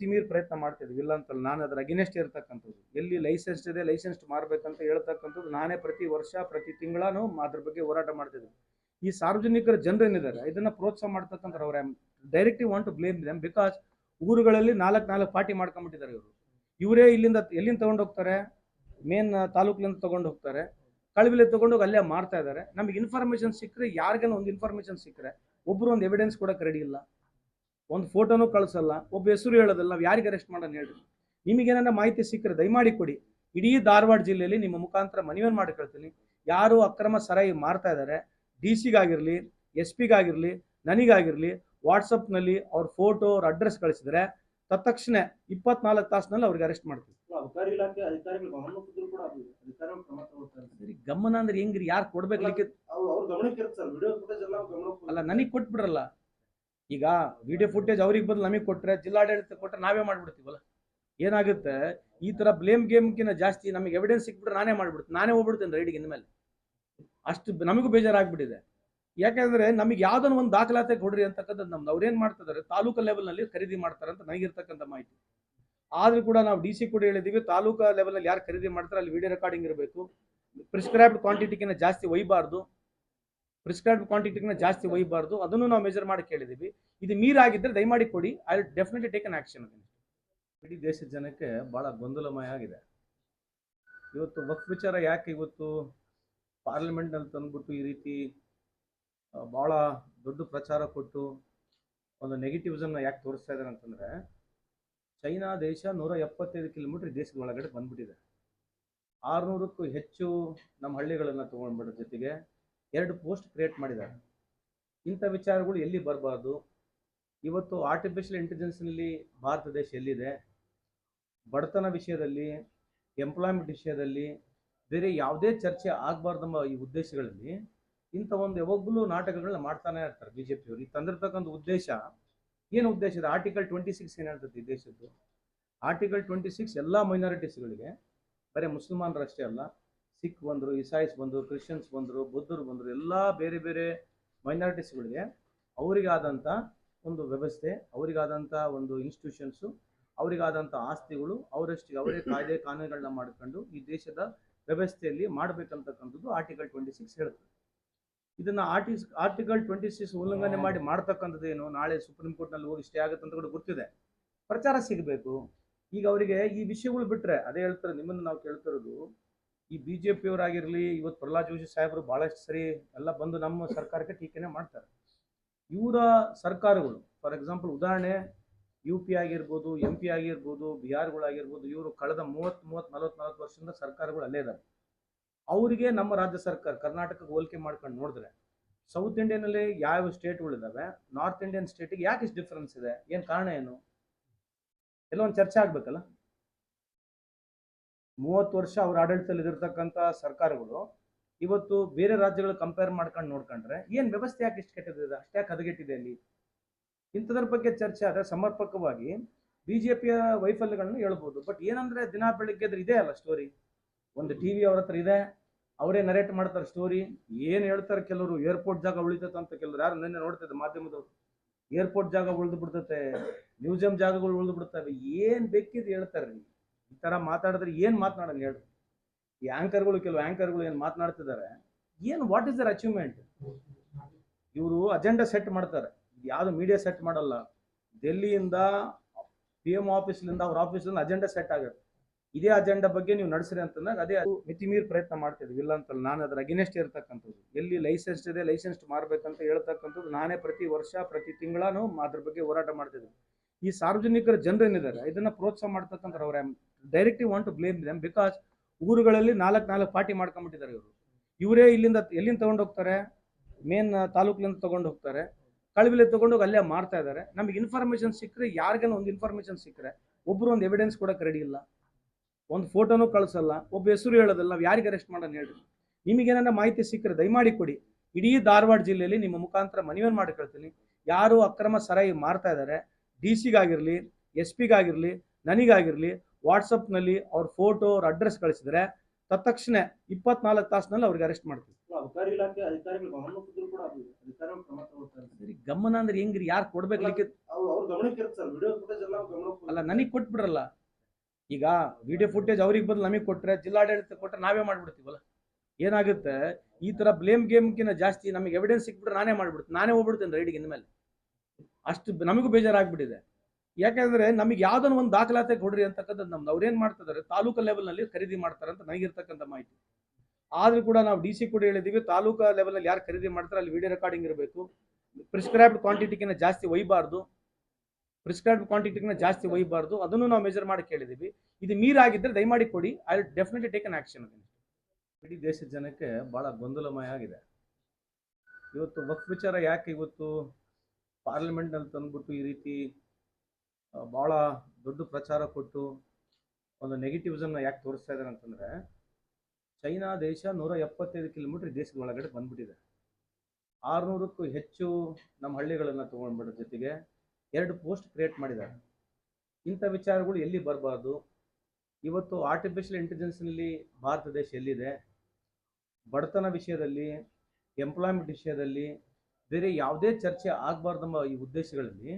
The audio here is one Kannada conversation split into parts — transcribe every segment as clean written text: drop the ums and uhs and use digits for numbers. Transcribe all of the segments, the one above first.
ಮಿತಿ ಮೀರಿ ಪ್ರಯತ್ನ ಮಾಡ್ತಿದ್ವಿ, ಇಲ್ಲ ಅಂತಲ್ಲ. ನಾನು ಅದರ ಅಗೇನೆಸ್ಟ್ ಇರ್ತಕ್ಕಂಥದ್ದು, ಎಲ್ಲಿ ಲೈಸೆನ್ಸ್ ಇದೆ ಲೈಸೆನ್ಸ್ ಮಾರಬೇಕಂತ ಹೇಳ್ತಕ್ಕಂಥದ್ದು ನಾನೇ ಪ್ರತಿ ವರ್ಷ ಪ್ರತಿ ತಿಂಗಳೂ ಅದ್ರ ಬಗ್ಗೆ ಹೋರಾಟ ಮಾಡ್ತಿದ್ವಿ. ಈ ಸಾರ್ವಜನಿಕರ ಜನರು ಏನಿದ್ದಾರೆ ಇದನ್ನ ಪ್ರೋತ್ಸಾಹ ಮಾಡ್ತಕ್ಕಂಥ ಅವ್ರ directly want to blame them because ಊರುಗಳಲ್ಲಿ ನಾಲ್ಕು ಪಾರ್ಟಿ ಮಾಡ್ಕೊಂಡ್ಬಿಟ್ಟಿದ್ದಾರೆ ಇವರು. ಇವರೇ ಇಲ್ಲಿಂದ ಎಲ್ಲಿಂದ ತಗೊಂಡು ಹೋಗ್ತಾರೆ, ಮೇನ್ ತಾಲೂಕಿನಿಂದ ತಗೊಂಡು ಹೋಗ್ತಾರೆ, ಕಳವಿಲೆ ತಗೊಂಡೋಗಿ ಅಲ್ಲೇ ಮಾಡ್ತಾ ಇದ್ದಾರೆ. ನಮಗೆ ಇನ್ಫಾರ್ಮೇಶನ್ ಸಿಕ್ಕರೆ, ಯಾರಿಗೇನೋ ಒಂದು ಇನ್ಫಾರ್ಮೇಶನ್ ಸಿಕ್ಕರೆ ಒಬ್ಬರು ಒಂದು ಎವಿಡೆನ್ಸ್ ಕೊಡಕ್ಕೆ ರೆಡಿ ಇಲ್ಲ, ಒಂದು ಫೋಟೋನು ಕಳಿಸಲ್ಲ, ಒಬ್ಬ ಹೆಸರು ಹೇಳೋದಿಲ್ಲ. ನಾವು ಯಾರಿಗೆ ಅರೆಸ್ಟ್ ಮಾಡೋಣ ಹೇಳ್ರಿ? ನಿಮಗೇನಾರ ಮಾಹಿತಿ ಸಿಕ್ಕರೆ ದಯಮಾಡಿ ಕೊಡಿ. ಇಡೀ ಧಾರವಾಡ ಜಿಲ್ಲೆಯಲ್ಲಿ ನಿಮ್ಮ ಮುಖಾಂತರ ಮನವಿಯನ್ನು ಮಾಡ್ಕೊಳ್ತೀನಿ. ಯಾರು ಅಕ್ರಮ ಸರಾಯಿ ಮಾರ್ತಾ ಇದ್ದಾರೆ, DC-ಗಾಗಿರಲಿ, SP-ಗಾಗಿರಲಿ, ನನಗಾಗಿರಲಿ, ವಾಟ್ಸಪ್ನಲ್ಲಿ ಅವ್ರ ಫೋಟೋ ಅವ್ರ ಅಡ್ರೆಸ್ ಕಳಿಸಿದ್ರೆ ತತ್ಕ್ಷಣ 24 ತಾಸಿನಲ್ಲಿ ಅವ್ರಿಗೆ ಅರೆಸ್ಟ್ ಮಾಡ್ತೀವಿ. ಗಮನ ಅಂದ್ರೆ ಹೆಂಗ್ರಿ? ಯಾರು ಕೊಡ್ಬೇಕು? ಅಲ್ಲ, ನನಗೆ ಕೊಟ್ಬಿಡ್ರಲ್ಲ. ಈಗ ವಿಡಿಯೋ ಫುಟೇಜ್ ಅವ್ರಿಗೆ ಬದಲು ನಮಗೆ ಕೊಟ್ರೆ, ಜಿಲ್ಲಾಡಳಿತ ಕೊಟ್ರೆ ನಾವೇ ಮಾಡ್ಬಿಡ್ತೀವಲ್ಲ. ಏನಾಗುತ್ತೆ, ಈ ತರ ಬ್ಲೇಮ್ ಗೇಮ್ಗಿಂತ ಜಾಸ್ತಿ ನಮಗೆ ಎವಿಡೆನ್ಸ್ ಸಿಕ್ಬಿಟ್ರೆ ನಾನೇ ಮಾಡ್ಬಿಡ್ತೀನಿ, ನಾನೇ ಹೋಗ್ಬಿಡ್ತೇನೆ ರೈಡಿಗೆ ಇನ್ಮೇಲೆ. ಅಷ್ಟು ನಮಗೂ ಬೇಜಾರಾಗ್ಬಿಟ್ಟಿದೆ. ಯಾಕಂದ್ರೆ ನಮಗೆ ಯಾವ್ದನ್ನ ಒಂದು ದಾಖಲಾತಿ ಕೊಡ್ರಿ ಅಂತಕ್ಕಂಥದ್ದು ನಮ್ದು. ಅವ್ರೇನ್ ಮಾಡ್ತಿದ್ದಾರೆ, ತಾಲೂಕು ಲೆವೆಲ್ನಲ್ಲಿ ಖರೀದಿ ಮಾಡ್ತಾರೆ ಅಂತ ನನಗಿರ್ತಕ್ಕಂಥ ಮಾಹಿತಿ. ಆದ್ರೂ ಕೂಡ ನಾವು DC ಕೂಡ ಹೇಳಿದೀವಿ, ತಾಲೂಕಾ ಲೆವೆಲ್ ಯಾರು ಖರೀದಿ ಮಾಡ್ತಾರೆ ಅಲ್ಲಿ ವಿಡಿಯೋ ರೆಕಾರ್ಡಿಂಗ್ ಇರಬೇಕು. ಪ್ರಿಸ್ಕ್ರೈಬ್ಡ್ ಕ್ವಾಂಟಿಟಿಗಿಂತ ಜಾಸ್ತಿ ಒಯ್ಯಬಾರ್ದು, ಅದನ್ನು ನಾವು ಮೆಜರ್ ಮಾಡಿ ಕೇಳಿದೀವಿ. ಇದು ಮೀರಾಗಿದ್ದರೆ ದಯಮಾಡಿ ಕೊಡಿ, I will definitely take an action. ಇಡೀ ದೇಶದ ಜನಕ್ಕೆ ಬಹಳ ಗೊಂದಲಮಯ ಆಗಿದೆ. ಇವತ್ತು ವಕ್ಫ್ ವಿಚಾರ ಯಾಕೆ ಇವತ್ತು ಪಾರ್ಲಿಮೆಂಟ್ನಲ್ಲಿ ತಂದ್ಬಿಟ್ಟು ಈ ರೀತಿ ಬಹಳ ದೊಡ್ಡ ಪ್ರಚಾರ ಕೊಟ್ಟು ಒಂದು ನೆಗೆಟಿವ್ಸನ್ನು ಯಾಕೆ ತೋರಿಸ್ತಾ ಇದ್ದಾರೆ ಅಂತಂದರೆ, ಚೈನಾ ದೇಶ 175 ಕಿಲೋಮೀಟರ್ ದೇಶದ ಒಳಗಡೆ ಬಂದ್ಬಿಟ್ಟಿದೆ. 600ಕ್ಕೂ ಹೆಚ್ಚು ನಮ್ಮ ಹಳ್ಳಿಗಳನ್ನು ತೊಗೊಂಡ್ಬಿಡೋ ಜೊತೆಗೆ 2 ಪೋಸ್ಟ್ ಕ್ರಿಯೇಟ್ ಮಾಡಿದ್ದಾರೆ. ಇಂಥ ವಿಚಾರಗಳು ಎಲ್ಲಿ ಬರಬಾರ್ದು. ಇವತ್ತು ಆರ್ಟಿಫಿಷಿಯಲ್ ಇಂಟೆಲಿಜೆನ್ಸ್ನಲ್ಲಿ ಭಾರತ ದೇಶ ಎಲ್ಲಿದೆ, ಬಡತನ ವಿಷಯದಲ್ಲಿ, ಎಂಪ್ಲಾಯ್ಮೆಂಟ್ ವಿಷಯದಲ್ಲಿ ಬೇರೆ ಯಾವುದೇ ಚರ್ಚೆ ಆಗಬಾರ್ದೆಂಬ ಈ ಉದ್ದೇಶಗಳಲ್ಲಿ ಇಂಥ ಒಂದು ಯಾವಾಗಲೂ ನಾಟಕಗಳನ್ನ ಮಾಡ್ತಾನೆ ಇರ್ತಾರೆ BJP-ಯವರು. ಈ ತಂದಿರ್ತಕ್ಕಂಥ ಉದ್ದೇಶ ಏನು ಉದ್ದೇಶ ಇದೆ? ಆರ್ಟಿಕಲ್ 26 ಏನು ಹೇಳ್ತದೆ ಈ ದೇಶದ್ದು? ಆರ್ಟಿಕಲ್ 26 ಎಲ್ಲ ಮೈನಾರಿಟೀಸ್ಗಳಿಗೆ, ಬರೀ ಮುಸಲ್ಮಾನರಷ್ಟೇ ಅಲ್ಲ, ಸಿಖ್ ಬಂದರು, ಇಸಾಯಿಸ್ ಬಂದರು, ಕ್ರಿಶ್ಚಿಯನ್ಸ್ ಬಂದರು, ಬುದ್ಧರು ಬಂದರು, ಎಲ್ಲ ಬೇರೆ ಬೇರೆ ಮೈನಾರಿಟೀಸ್ಗಳಿಗೆ ಅವರಿಗಾದಂಥ ಒಂದು ವ್ಯವಸ್ಥೆ, ಅವರಿಗಾದಂಥ ಒಂದು ಇನ್ಸ್ಟಿಟ್ಯೂಷನ್ಸು, ಅವರಿಗಾದಂಥ ಆಸ್ತಿಗಳು, ಅವರಷ್ಟಿಗೆ ಅವರೇ ಕಾಯ್ದೆ ಕಾನೂನುಗಳನ್ನ ಮಾಡಿಕೊಂಡು ಈ ದೇಶದ ವ್ಯವಸ್ಥೆಯಲ್ಲಿ ಮಾಡಬೇಕಂತಕ್ಕಂಥದ್ದು ಆರ್ಟಿಕಲ್ 26 ಹೇಳುತ್ತೆ. ಇದನ್ನು ಆರ್ಟಿಕಲ್ 26 ಉಲ್ಲಂಘನೆ ಮಾಡಿ ಮಾಡ್ತಕ್ಕಂಥದ್ದು ಏನು? ನಾಳೆ ಸುಪ್ರೀಂ ಕೋರ್ಟ್ನಲ್ಲಿ ಹೋಗಿ ಸ್ಟೇ ಆಗುತ್ತೆ ಅಂತ ಕೂಡ ಗೊತ್ತಿದೆ. ಪ್ರಚಾರ ಸಿಗಬೇಕು. ಈಗ ಅವರಿಗೆ ಈ ವಿಷಯಗಳು ಬಿಟ್ಟರೆ ಅದೇ ಹೇಳ್ತಾರೆ. ನಿಮ್ಮನ್ನು ನಾವು ಕೇಳ್ತಿರೋದು, ಈ BJP-ಯವರಾಗಿರಲಿ, ಇವತ್ತು ಪ್ರಹ್ಲಾದ್ ಜೋಶಿ ಸಾಹೇಬರು ಭಾಳಷ್ಟು ಸರಿ ಎಲ್ಲ ಬಂದು ನಮ್ಮ ಸರ್ಕಾರಕ್ಕೆ ಟೀಕೆನೆ ಮಾಡ್ತಾರೆ. ಇವರ ಸರ್ಕಾರಗಳು, ಫಾರ್ ಎಕ್ಸಾಂಪಲ್ ಉದಾಹರಣೆ UP ಆಗಿರ್ಬೋದು, MP ಆಗಿರ್ಬೋದು, ಬಿಹಾರ್ಗಳಾಗಿರ್ಬೋದು, ಇವರು ಕಳೆದ 30-40 ವರ್ಷದಿಂದ ಸರ್ಕಾರಗಳು ಅಲ್ಲೇ ಇದ್ದಾವೆ. ಅವರಿಗೆ ನಮ್ಮ ರಾಜ್ಯ ಸರ್ಕಾರ ಕರ್ನಾಟಕಕ್ಕೆ ಹೋಲಿಕೆ ಮಾಡ್ಕೊಂಡು ನೋಡಿದ್ರೆ, ಸೌತ್ ಇಂಡಿಯನ್ನಲ್ಲಿ ಯಾವ ಸ್ಟೇಟ್ಗಳಿದ್ದಾವೆ, ನಾರ್ತ್ ಇಂಡಿಯನ್ ಸ್ಟೇಟಿಗೆ ಯಾಕೆ ಇಷ್ಟು ಡಿಫ್ರೆನ್ಸ್ ಇದೆ? ಏನು ಕಾರಣ ಏನು? ಎಲ್ಲ ಒಂದು ಚರ್ಚೆ ಆಗ್ಬೇಕಲ್ಲ. 30 ವರ್ಷ ಅವ್ರ ಆಡಳಿತದಲ್ಲಿ ಇದಿರ್ತಕ್ಕಂಥ ಸರ್ಕಾರಗಳು ಇವತ್ತು ಬೇರೆ ರಾಜ್ಯಗಳು ಕಂಪೇರ್ ಮಾಡ್ಕೊಂಡು ನೋಡ್ಕೊಂಡ್ರೆ ಏನು ವ್ಯವಸ್ಥೆ ಯಾಕೆ ಇಷ್ಟು ಕೆಟ್ಟದಿದೆ, ಅಷ್ಟ್ಯಾಕೆ ಹದಗೆಟ್ಟಿದೆ ಅಲ್ಲಿ? ಇಂಥದ್ರ ಬಗ್ಗೆ ಚರ್ಚೆ ಆದರೆ ಸಮರ್ಪಕವಾಗಿ BJP-ಯ ವೈಫಲ್ಯಗಳನ್ನು ಹೇಳ್ಬೋದು. ಬಟ್ ಏನಂದ್ರೆ, ದಿನ ಬೆಳಿಗ್ಗೆ ಇದೆ ಅಲ್ಲ ಸ್ಟೋರಿ, ಒಂದು TV ಅವ್ರ ಹತ್ರ ಇದೆ, ಅವರೇ ನರೇಟ್ ಮಾಡ್ತಾರೆ ಸ್ಟೋರಿ. ಏನು ಹೇಳ್ತಾರೆ ಕೆಲವರು, ಏರ್ಪೋರ್ಟ್ ಜಾಗ ಉಳಿತೈತೆ ಅಂತ, ಕೆಲವರು ಯಾರು ನಿನ್ನೆ ನೋಡ್ತಿದ್ದೆ ಮಾಧ್ಯಮದವರು, ಏರ್ಪೋರ್ಟ್ ಜಾಗ ಉಳಿದು ಬಿಡ್ತೈತೆ, ಮ್ಯೂಸಿಯಂ ಜಾಗಗಳು ಉಳಿದು ಬಿಡ್ತವೆ, ಏನು ಬೇಕಿದ್ದು ಹೇಳ್ತಾರೆ. ಈ ಥರ ಮಾತಾಡಿದ್ರೆ ಏನು ಮಾತನಾಡೋಣ ಹೇಳ್ರಿ? ಈ ಆ್ಯಂಕರ್ಗಳು, ಕೆಲವು ಆ್ಯಂಕರ್ಗಳು ಏನು ಮಾತನಾಡ್ತಿದ್ದಾರೆ, ಏನು ವಾಟ್ ಇಸ್ ದರ್ ಅಚೀವ್ಮೆಂಟ್? ಇವರು ಅಜೆಂಡಾ ಸೆಟ್ ಮಾಡ್ತಾರೆ, ಯಾವುದು ಮೀಡಿಯಾ ಸೆಟ್ ಮಾಡಲ್ಲ. ಡೆಲ್ಲಿಯಿಂದ PM ಆಫೀಸ್ಲಿಂದ ಅವ್ರ ಆಫೀಸ್ಲಿಂದ ಅಜೆಂಡಾ ಸೆಟ್ ಆಗುತ್ತೆ. ಇದೇ ಅಜೆಂಡಾ ಬಗ್ಗೆ ನೀವು ನಡೆಸ್ರಿ ಅಂತಂದಾಗ ಅದೇ ಮಿತಿ ಮೀರಿ ಪ್ರಯತ್ನ ಮಾಡ್ತಿದ್ವಿ, ಇಲ್ಲ ಅಂತಲ್ಲ. ನಾನು ಅದರ ಅಗೇನೆಸ್ಟ್ ಇರ್ತಕ್ಕಂಥದ್ದು, ಎಲ್ಲಿ ಲೈಸೆನ್ಸ್ ಇದೆ ಲೈಸೆನ್ಸ್ ಮಾರಬೇಕಂತ ಹೇಳ್ತಕ್ಕಂಥದ್ದು ನಾನೇ ಪ್ರತಿ ವರ್ಷ ಪ್ರತಿ ತಿಂಗಳೂ ಅದ್ರ ಬಗ್ಗೆ ಹೋರಾಟ ಮಾಡ್ತಿದ್ವಿ. ಈ ಸಾರ್ವಜನಿಕರ ಜನರು ಏನಿದ್ದಾರೆ ಇದನ್ನ ಪ್ರೋತ್ಸಾಹ ಮಾಡ್ತಕ್ಕಂಥ ಅವ್ರ directly want to blame them because ಊರುಗಳಲ್ಲಿ ನಾಲ್ಕು ಪಾರ್ಟಿ ಮಾಡ್ಕೊಂಡ್ಬಿಟ್ಟಿದ್ದಾರೆ ಇವರು. ಇವರೇ ಇಲ್ಲಿಂದ ಎಲ್ಲಿಂದ ತಗೊಂಡು ಹೋಗ್ತಾರೆ, ಮೇನ್ ತಾಲೂಕಿನಿಂದ ತಗೊಂಡು ಹೋಗ್ತಾರೆ, ಕಳವಿಲೆ ತಗೊಂಡೋಗಿ ಅಲ್ಲೇ ಮಾಡ್ತಾ ಇದ್ದಾರೆ. ನಮಗೆ ಇನ್ಫಾರ್ಮೇಶನ್ ಸಿಕ್ಕರೆ, ಯಾರಿಗೇನೋ ಒಂದು ಇನ್ಫಾರ್ಮೇಶನ್ ಸಿಕ್ಕರೆ ಒಬ್ಬರು ಒಂದು ಎವಿಡೆನ್ಸ್ ಕೊಡಕ್ಕೆ ರೆಡಿ ಇಲ್ಲ, ಒಂದು ಫೋಟೋನು ಕಳಿಸಲ್ಲ, ಒಬ್ಬ ಹೆಸರು ಹೇಳೋದಿಲ್ಲ. ನಾವು ಯಾರಿಗೆ ಅರೆಸ್ಟ್ ಮಾಡೋಣ ಹೇಳ್ರಿ? ನಿಮಗೇನಾರ ಮಾಹಿತಿ ಸಿಕ್ಕರೆ ದಯಮಾಡಿ ಕೊಡಿ. ಇಡೀ ಧಾರವಾಡ ಜಿಲ್ಲೆಯಲ್ಲಿ ನಿಮ್ಮ ಮುಖಾಂತರ ಮನವಿಯನ್ನು ಮಾಡ್ಕೊಳ್ತೀನಿ. ಯಾರು ಅಕ್ರಮ ಸರಾಯಿ ಮಾರ್ತಾ ಇದ್ದಾರೆ, DC-ಗಾಗಿರಲಿ, SP-ಗಾಗಿರಲಿ, ನನಗಾಗಿರಲಿ, ವಾಟ್ಸಪ್ನಲ್ಲಿ ಅವ್ರ ಫೋಟೋ ಅವ್ರ ಅಡ್ರೆಸ್ ಕಳಿಸಿದ್ರೆ ತತ್ಕ್ಷಣ 24 ತಾಸಿನಲ್ಲಿ ಅವ್ರಿಗೆ ಅರೆಸ್ಟ್ ಮಾಡ್ತೀವಿ. ಇಲಾಖೆ ಅಧಿಕಾರಿಗಳು ಗಮನಕ್ಕಿದ್ರು ಕೂಡ ಅಧಿಕಾರಿಗಳು ಕ್ರಮ ತಗೊಳ್ತಾರೆ. ಸರಿ, ಗಮನ ಅಂದ್ರೆ ಹೆಂಗ್ರಿ? ಯಾರು ಕೊಡ್ಬೇಕ್ಲಿಕ್ಕೆ? ಅವ್ರ ಗಮನಕ್ಕೆ ಇರುತ್ತೆ ಸರ್, ವಿಡಿಯೋ ಫುಟೇಜ್ ಎಲ್ಲ ಗಮನಕ್ಕೆ ಅಲ್ಲ, ನನಗೆ ಕೊಟ್ಬಿಡ್ರಲ್ಲ. ಈಗ ವಿಡಿಯೋ ಫುಟೇಜ್ ಅವ್ರಿಗೆ ಬದಲು ನಮಗೆ ಕೊಟ್ರೆ, ಜಿಲ್ಲಾಡಳಿತ ಕೊಟ್ರೆ ನಾವೇ ಮಾಡ್ಬಿಡ್ತೀವಲ್ಲ. ಏನಾಗುತ್ತೆ, ಈ ತರ ಬ್ಲೇಮ್ ಗೇಮ್ಗಿಂತ ಜಾಸ್ತಿ ನಮಗೆ ಎವಿಡೆನ್ಸ್ ಸಿಕ್ಬಿಟ್ರೆ ನಾನೇ ಮಾಡ್ಬಿಡ್ತೀನಿ, ನಾನೇ ಹೋಗ್ಬಿಡ್ತೇನೆ ರೈಡಿಗೆ ಇನ್ಮೇಲೆ. ಅಷ್ಟು ನಮಗೂ ಬೇಜಾರಾಗ್ಬಿಟ್ಟಿದೆ. ಯಾಕಂದ್ರೆ ನಮಗೆ ಯಾವ್ದನ್ನ ಒಂದು ದಾಖಲಾತಿ ಕೊಡ್ರಿ ಅಂತಕ್ಕಂಥದ್ದು ನಮ್ದು. ಅವ್ರೇನ್ ಮಾಡ್ತಿದ್ದಾರೆ, ತಾಲೂಕು ಲೆವೆಲ್ ನಲ್ಲಿ ಖರೀದಿ ಮಾಡ್ತಾರೆ ಅಂತ ನನಗಿರ್ತಕ್ಕಂಥ ಮಾಹಿತಿ. ಆದ್ರೂ ಕೂಡ ನಾವು DC ಕೂಡ ಹೇಳಿದೀವಿ, ತಾಲೂಕಾ ಲೆವೆಲ್ ಅಲ್ಲಿ ಯಾರು ಖರೀದಿ ಮಾಡ್ತಾರೆ ಅಲ್ಲಿ ವಿಡಿಯೋ ರೆಕಾರ್ಡಿಂಗ್ ಇರಬೇಕು. ಪ್ರಿಸ್ಕ್ರೈಬ್ಡ್ ಕ್ವಾಂಟಿಟಿಗಿಂತ ಜಾಸ್ತಿ ಒಯ್ಯಬಾರ್ದು. ಅದನ್ನು ನಾವು ಮೆಜರ್ ಮಾಡಿ ಕೇಳಿದೀವಿ. ಇದು ಮೀರಾಗಿದ್ದರೆ ದಯಮಾಡಿ ಕೊಡಿ, I will definitely take an action. ಇಡೀ ದೇಶದ ಜನಕ್ಕೆ ಬಹಳ ಗೊಂದಲಮಯ ಆಗಿದೆ. ಇವತ್ತು ವಕ್ಫ್ ವಿಚಾರ ಯಾಕೆ ಇವತ್ತು ಪಾರ್ಲಿಮೆಂಟ್ ನಲ್ಲಿ ತಂದ್ಬಿಟ್ಟು ಈ ರೀತಿ ಬಹಳ ದೊಡ್ಡ ಪ್ರಚಾರ ಕೊಟ್ಟು ಒಂದು ನೆಗೆಟಿವ್ಸ್ ಅನ್ನ ಯಾಕೆ ತೋರಿಸ್ತಾ ಇದ್ದಾರೆ ಅಂತಂದ್ರೆ, ಚೈನಾ ದೇಶ 175 ಕಿಲೋಮೀಟರ್ ದೇಶದ ಒಳಗಡೆ ಬಂದ್ಬಿಟ್ಟಿದೆ. 600ಕ್ಕೂ ಹೆಚ್ಚು ನಮ್ಮ ಹಳ್ಳಿಗಳನ್ನ ತಗೊಂಡ್ಬಿಡೋ ಜೊತೆಗೆ 2 ಪೋಸ್ಟ್ ಕ್ರಿಯೇಟ್ ಮಾಡಿದ್ದಾರೆ. ಇಂಥ ವಿಚಾರಗಳು ಎಲ್ಲಿ ಬರಬಾರ್ದು. ಇವತ್ತು ಆರ್ಟಿಫಿಷಿಯಲ್ ಇಂಟೆಲಿಜೆನ್ಸ್ನಲ್ಲಿ ಭಾರತ ದೇಶ ಎಲ್ಲಿದೆ, ಬಡತನ ವಿಷಯದಲ್ಲಿ, ಎಂಪ್ಲಾಯ್ಮೆಂಟ್ ವಿಷಯದಲ್ಲಿ ಬೇರೆ ಯಾವುದೇ ಚರ್ಚೆ ಆಗಬಾರ್ದೆಂಬ ಈ ಉದ್ದೇಶಗಳಲ್ಲಿ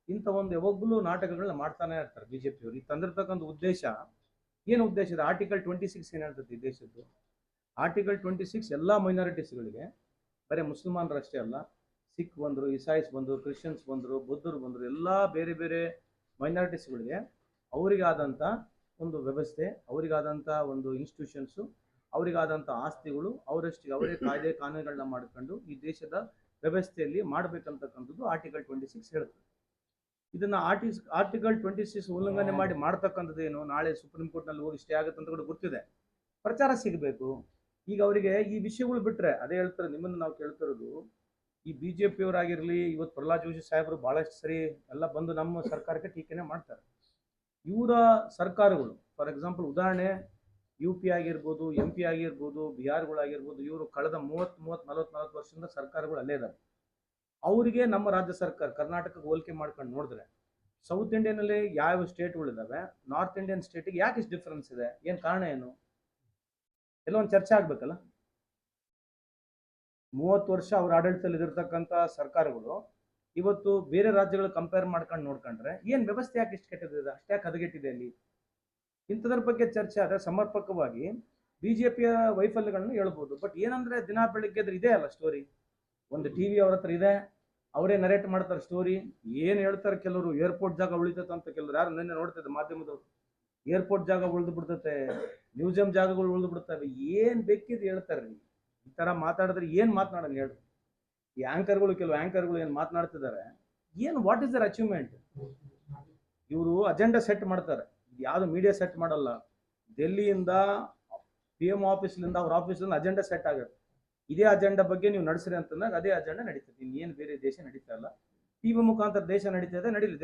ಇಂಥ ಒಂದು ಯಾವಾಗಲೂ ನಾಟಕಗಳನ್ನ ಮಾಡ್ತಾನೆ ಇರ್ತಾರೆ ಬಿಜೆಪಿಯವರು. ಈ ತಂದಿರ್ತಕ್ಕಂಥ ಉದ್ದೇಶ ಏನು? ಉದ್ದೇಶ ಇದೆ ಆರ್ಟಿಕಲ್ 26 ಏನು ಹೇಳ್ತದೆ ಈ ದೇಶದ್ದು? ಆರ್ಟಿಕಲ್ 26 ಎಲ್ಲ ಮೈನಾರಿಟೀಸ್ಗಳಿಗೆ, ಬರೀ ಮುಸಲ್ಮಾನರಷ್ಟೇ ಅಲ್ಲ, ಸಿಖ್ ಬಂದರು, ಇಸಾಯಿಸ್ ಬಂದರು, ಕ್ರಿಶ್ಚಿಯನ್ಸ್ ಬಂದರು, ಬುದ್ಧರು ಬಂದರು, ಎಲ್ಲ ಬೇರೆ ಬೇರೆ ಮೈನಾರಿಟೀಸ್ಗಳಿಗೆ ಅವರಿಗಾದಂಥ ಒಂದು ವ್ಯವಸ್ಥೆ, ಅವರಿಗಾದಂಥ ಒಂದು ಇನ್ಸ್ಟಿಟ್ಯೂಷನ್ಸು, ಅವರಿಗಾದಂಥ ಆಸ್ತಿಗಳು, ಅವರಷ್ಟಿಗೆ ಅವರೇ ಕಾಯ್ದೆ ಕಾನೂನುಗಳನ್ನ ಮಾಡಿಕೊಂಡು ಈ ದೇಶದ ವ್ಯವಸ್ಥೆಯಲ್ಲಿ ಮಾಡಬೇಕಂತಕ್ಕಂಥದ್ದು ಆರ್ಟಿಕಲ್ 26 ಹೇಳುತ್ತೆ. ಇದನ್ನು ಆರ್ಟಿಕಲ್ 26 ಉಲ್ಲಂಘನೆ ಮಾಡಿ ಮಾಡ್ತಕ್ಕಂಥದ್ದು ಏನು? ನಾಳೆ ಸುಪ್ರೀಂ ಕೋರ್ಟ್ನಲ್ಲಿ ಹೋಗಿ ಸ್ಟೇ ಆಗುತ್ತೆ ಅಂತ ಕೂಡ ಗೊತ್ತಿದೆ. ಪ್ರಚಾರ ಸಿಗಬೇಕು. ಈಗ ಅವರಿಗೆ ಈ ವಿಷಯಗಳು ಬಿಟ್ಟರೆ ಅದೇ ಹೇಳ್ತಾರೆ. ನಿಮ್ಮನ್ನು ನಾವು ಕೇಳ್ತಿರೋದು, ಈ ಬಿಜೆಪಿಯವರಾಗಿರಲಿ, ಇವತ್ತು ಪ್ರಹ್ಲಾದ್ ಜೋಶಿ ಸಾಹೇಬರು ಭಾಳಷ್ಟು ಸರಿ ಎಲ್ಲ ಬಂದು ನಮ್ಮ ಸರ್ಕಾರಕ್ಕೆ ಟೀಕೆನೆ ಮಾಡ್ತಾರೆ. ಇವರ ಸರ್ಕಾರಗಳು, ಫಾರ್ ಎಕ್ಸಾಂಪಲ್ ಉದಾಹರಣೆ UP ಆಗಿರ್ಬೋದು, MP ಆಗಿರ್ಬೋದು, ಬಿಹಾರ್ಗಳಾಗಿರ್ಬೋದು, ಇವರು ಕಳೆದ 30-40 ವರ್ಷದಿಂದ ಸರ್ಕಾರಗಳು ಅಲ್ಲೇ ಇದ್ದಾವೆ. ಅವರಿಗೆ ನಮ್ಮ ರಾಜ್ಯ ಸರ್ಕಾರ ಕರ್ನಾಟಕಕ್ಕೆ ಹೋಲಿಕೆ ಮಾಡ್ಕೊಂಡು ನೋಡಿದ್ರೆ, ಸೌತ್ ಇಂಡಿಯನ್ನಲ್ಲಿ ಯಾವ ಸ್ಟೇಟ್ಗಳಿದ್ದಾವೆ, ನಾರ್ತ್ ಇಂಡಿಯನ್ ಸ್ಟೇಟಿಗೆ ಯಾಕೆ ಇಷ್ಟು ಡಿಫ್ರೆನ್ಸ್ ಇದೆ? ಏನು ಕಾರಣ ಏನು? ಎಲ್ಲ ಒಂದು ಚರ್ಚೆ ಆಗ್ಬೇಕಲ್ಲ. 30 ವರ್ಷ ಅವ್ರ ಆಡಳಿತದಲ್ಲಿ ಇದಿರ್ತಕ್ಕಂಥ ಸರ್ಕಾರಗಳು ಇವತ್ತು ಬೇರೆ ರಾಜ್ಯಗಳು ಕಂಪೇರ್ ಮಾಡ್ಕೊಂಡು ನೋಡ್ಕೊಂಡ್ರೆ ಏನು ವ್ಯವಸ್ಥೆ ಯಾಕೆ ಇಷ್ಟು ಕೆಟ್ಟದಿದೆ, ಅಷ್ಟ್ಯಾಕೆ ಹದಗೆಟ್ಟಿದೆ ಅಲ್ಲಿ? ಇಂಥದ್ರ ಬಗ್ಗೆ ಚರ್ಚೆ ಆದರೆ ಸಮರ್ಪಕವಾಗಿ ಬಿಜೆಪಿಯ ವೈಫಲ್ಯಗಳನ್ನು ಹೇಳ್ಬೋದು. ಬಟ್ ಏನಂದ್ರೆ, ದಿನ ಬೆಳಿಗ್ಗೆ ಇದೇ ಅಲ್ಲ ಸ್ಟೋರಿ. ಒಂದು TV ಅವ್ರ ಹತ್ರ ಇದೆ, ಅವರೇ ನರೇಟ್ ಮಾಡ್ತಾರೆ ಸ್ಟೋರಿ. ಏನು ಹೇಳ್ತಾರೆ, ಕೆಲವರು ಏರ್ಪೋರ್ಟ್ ಜಾಗ ಉಳಿತೈತೆ ಅಂತ, ಕೆಲವರು ಯಾರು ನಿನ್ನೆ ನೋಡ್ತಿದ್ದೆ ಮಾಧ್ಯಮದವರು, ಏರ್ಪೋರ್ಟ್ ಜಾಗ ಉಳಿದು ಬಿಡ್ತೈತೆ, ಮ್ಯೂಸಿಯಂ ಜಾಗಗಳು ಉಳಿದು ಬಿಡ್ತವೆ, ಏನು ಬೇಕಿದ್ದು ಹೇಳ್ತಾರೆ. ಈ ಥರ ಮಾತಾಡಿದ್ರೆ ಏನು ಮಾತನಾಡೋಣ ಹೇಳಿ? ಈ ಕೆಲವು ಆ್ಯಂಕರ್ಗಳು ಏನು ಮಾತನಾಡ್ತಿದ್ದಾರೆ, ಏನು ವಾಟ್ ಇಸ್ ದರ್ ಅಚೀವ್ಮೆಂಟ್? ಇವರು ಅಜೆಂಡಾ ಸೆಟ್ ಮಾಡ್ತಾರೆ, ಯಾವುದು ಮೀಡಿಯಾ ಸೆಟ್ ಮಾಡಲ್ಲ. ಡೆಲ್ಲಿಯಿಂದ PM ಆಫೀಸ್ಲಿಂದ ಅವ್ರ ಆಫೀಸ್ಲಿಂದ ಅಜೆಂಡಾ ಸೆಟ್ ಆಗುತ್ತೆ. ಇದೇ ಅಜೆಂಡಾ ಬಗ್ಗೆ ನೀವು ನಡೆಸ್ರಿ ಅಂತಂದಾಗ ಅದೇ ಅಜೆಂಡಾ ನಡೀತದೆ. ಇನ್ನೇನು ಬೇರೆ ದೇಶ ನಡೀತಾ ಇಲ್ಲ. TV ಮುಖಾಂತರ ದೇಶ ನಡೀತಾ ಇದೆ, ನಡೀಲಿ.